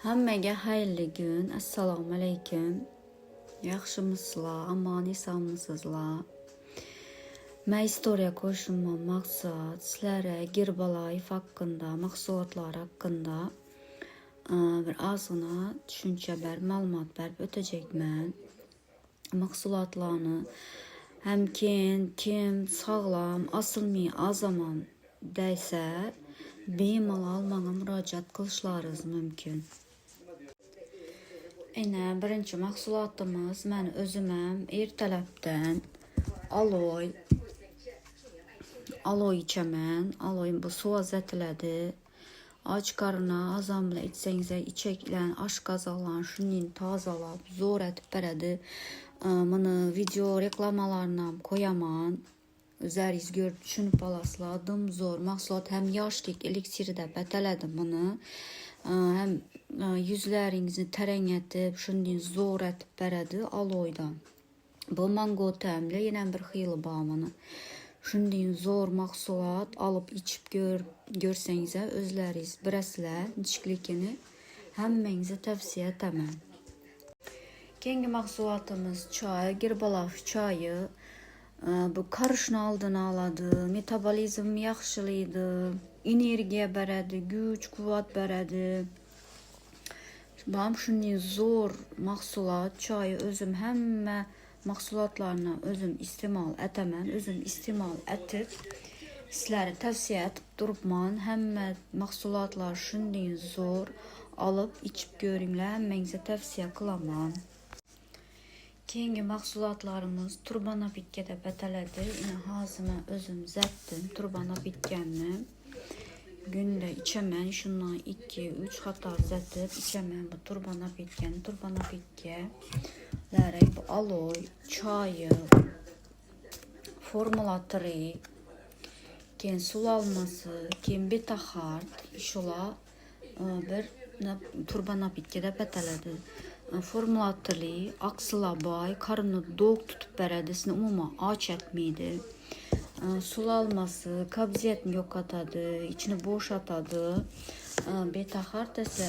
Hammaga xayrli kun. Assalomu alaykum. Yaxshimisizlar? Amon-esanmisizlar? Men istoriya qo'shishimdan maqsad sizlarga Herbalife haqida, mahsulotlar haqida bir ozgina tushuncha berib, ma'lumot berib o'tacakman. Mahsulotlarni ham kim sog'lom, asilmi, azaman deysa, bemalol menga murojaat qilishlaringiz mumkin. Birinchi mahsulotimiz men o'zim ham ertalabdan aloy ichaman. Aloy bu suv azatiladi. Och qarnga azam bilan ichsangiz, ichaklarni, oshqozoqlarni shunday tozalab, zo'r etib beradi. Buni video reklamalarini ham qo'yaman. O'zingiz ko'rib tushunib olasizlar. Zo'r mahsulot, ham yoshlik eliksiri deb ataladi buni. Hem yüzlaringizni taranglatib, shunday zo'r etib beradi aloydan. Bu mango ta'mli yana bir xili bor buni. Shunday zo'r mahsulot olib ichib ko'rsangiz, o'zlaringiz bilasizlar, ichishlikini hammangizga tavsiya etaman. Keyingi mahsulotimiz choy, Herbalife choyi. Bu qarishni oldini oladi, metabolizmni yaxshilaydi, energiya beradi, kuch-quvvat beradi. Bu ham shunday zo'r mahsulot. Choy o'zim hamma mahsulotlarni o'zim iste'mol etaman, o'zim iste'mol etib sizlarga tavsiya etib turibman. Hamma mahsulotlar shunday zo'r, olib ichib ko'ringlar, hammangizga tavsiya qilaman. Keyingi mahsulotlarimiz turbanopitka deb ataladi. Hozir men o'zim zatdim turbanopitkani. Günde içemen, şundan 2-3 qator zatib içemen bu turbanopitkani. Turbanopitka'lari bu aloy, choyi, formulatori, keyin suv olmasi, keyin beta-xart, shular bir turbanopitka deb ataladi. Formulatori oqsilabay, qarnni do'q tutib beradi, sizni umuman och etmaydi. Suv olmasi kabziyatni yo'qotadi, ichni bo'shatadi. Beta-xart esa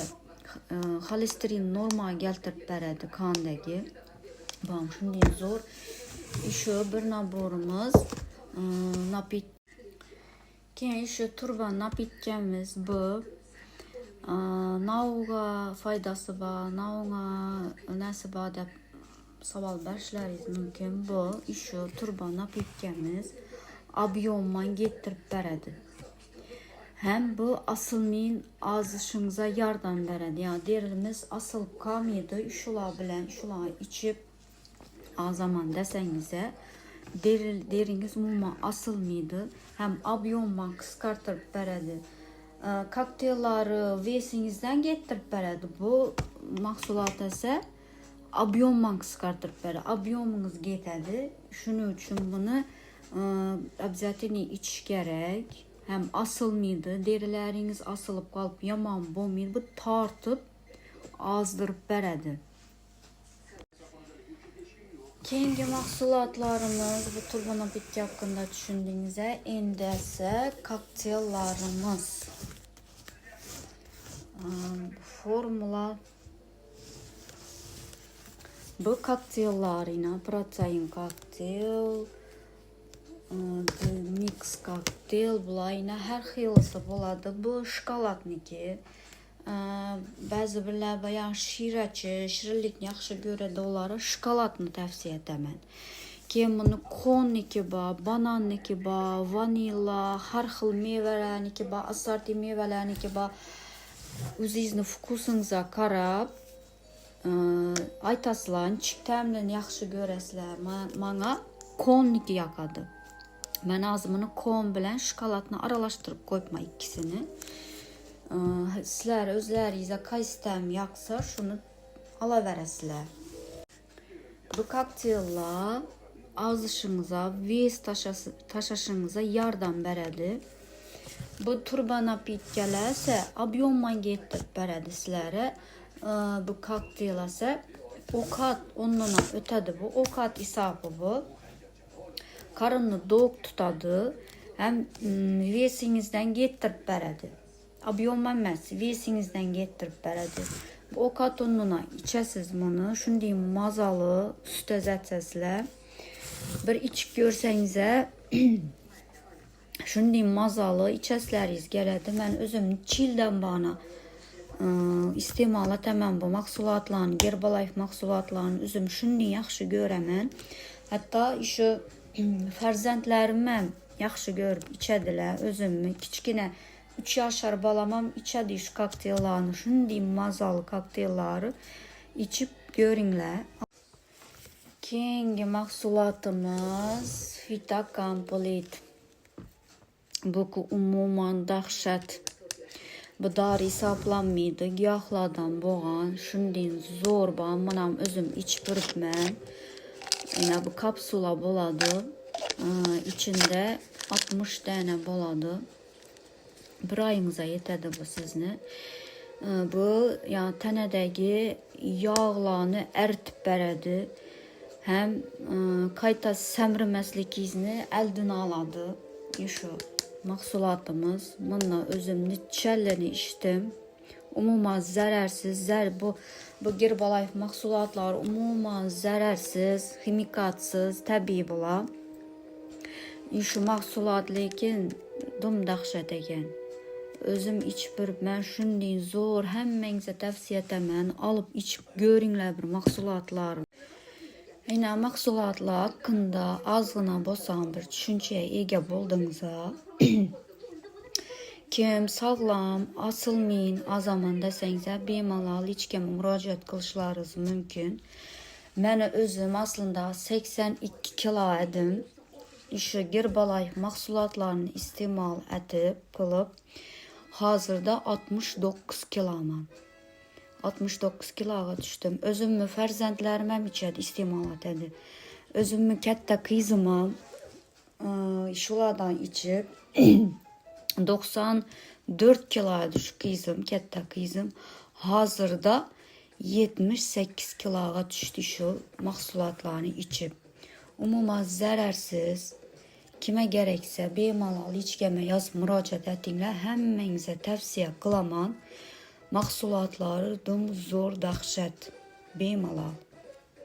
xolesterin normaga keltirib beradi qondagi. Bu ham shunday zo'r. Shu bir naborimiz keyin shu turba napitkamiz bu. Nauga foydasi bor, nauga nasi bor deb savol berishlaringiz mumkin. Bu shu turba napitkamiz ob'yomman getirib beradi. Hem bu asılmin azışınıza yardım beradi. Yani derimiz asıl qolmaydi. Shular bilan shular ichib azaman desangiz, deringiz umuman asılmaydi. Hem ob'yomman qisqartirib beradi. Kokteyllari vesingizdan getirib beradi. Bu mahsulot esa ob'yomman qisqartirib beradi. Ob'yomingiz yetadi. Shuning uchun buni обязательно ichish kerak. Hem asılmaydı, derileriniz asılıp kalıp yaman bo'lmaydi. Bu tortib ozdirib beradi. Keyingi mahsulotlarimiz bu turbanopitka hakkında tushundingizlar. Endi esa kokteyillarimiz. Formula bu kokteyillarina protein kokteyl, mix kokteyl, bulayına her xilisi bo'ladi. Bu shokoladniki. Ba'zi birlar bayan shirinlikni yaxshi ko'radi, ularga shokoladni tavsiya etaman. Keyin buni konniki bor, bananniki bor, vanilla, har xil mevalarniki bor, assorti mevalarniki bor. O'zingizni vkusingizga qarab aytasizlar, nechik ta'mini yaxshi ko'rasizlar. Menga konniki yoqadi. Ben hozir buni kon bilan shokoladni aralashtirib qo'yibman ikkisini. Sizlar o'zlaringizga qaysi ta'm yoqsa, shuni olaverasizlar. Bu kokteyller ozishingizga, ves tashashingizga yordam beradi. Bu turbanopitklar esa ob'yomman yetirib beradi sizlarga. Bu kokteyl esa ovqat o'rnidan o'tadi. Bu ovqat hisobi bu. Karnını do'q tutadi, hem vesingizdan yetirib beradi. Ob'yomman emas, vesingizdan yetirib beradi. O katonuna içəsiz bunu. Şunday mazalı, süt əzətsəslər. Bir içib görsənizə, şunday mazalı içəsləriz gələdi. Mən özüm 2 ildən bana istemal etəmən bu mahsulatlarını, Herbalife mahsulatlarını özüm şunday yaxşı görəmən. Hətta işi fərzəndləriməm yaxşı görüb içədilər. Özüm kiçkinə 3 yaşar balamam içədi şu kokteyllarını, şunday mazalı kokteylları içib görünlər. Keyingi mahsulatımız Fita Complete. Bu ki umuman dəhşət. Bu dar hesablanmaydı. Giyahlardan boğan, şunday zorba. Mənəm özüm içib mən. Yine bu kapsula boladı. İçinde 60 tane boladı. Bir ayınıza yetədi bu sizni. Bu yani tənədəki yağlarını əritib bərədi. Həm qayta səmriməslikini əldən aladı. Şu mahsulatımız. Bununla özüm neçələrini içdim. Umuman zərərsiz, bu Herbalife mahsulatları umuman zərərsiz, ximikatsız, təbii bula. Şu mahsulat lekin dum dəhşət ekan. Özüm içib mən şunday zor, həmmənizə təvsiyə etəmən, alıb içib görünlər bir mahsulatları. Yine mahsulatlar hakkında azgına bolsam bir düşünceye ega boldunuzsa, kim sağlam, asılmayın azaman desengizə bemalal hiç kimə müraciət qilishlarınız mümkün. Mən özüm aslında 82 kilo edim. İşte Herbalife mahsulatlarını istemal etib, qılıb, hazırda 69 kiloman. 69 kiloga düşdüm. Özümü fərzəndləriməm içədi istemal etədi. Özümü kəttə qızımam şulardan içib 94 kiloya düş qızım, kəttə qızım. Hazırda 78 kiloga düşdü şu mahsulatlarını içib. Umuman zərərsiz. Kimə gərəksə bemalal hiç kimə yaz müraciət etdinlər. Həmmənizə təvsiyə qılaman. Mahsulatları zor dəhşət. Bemalal.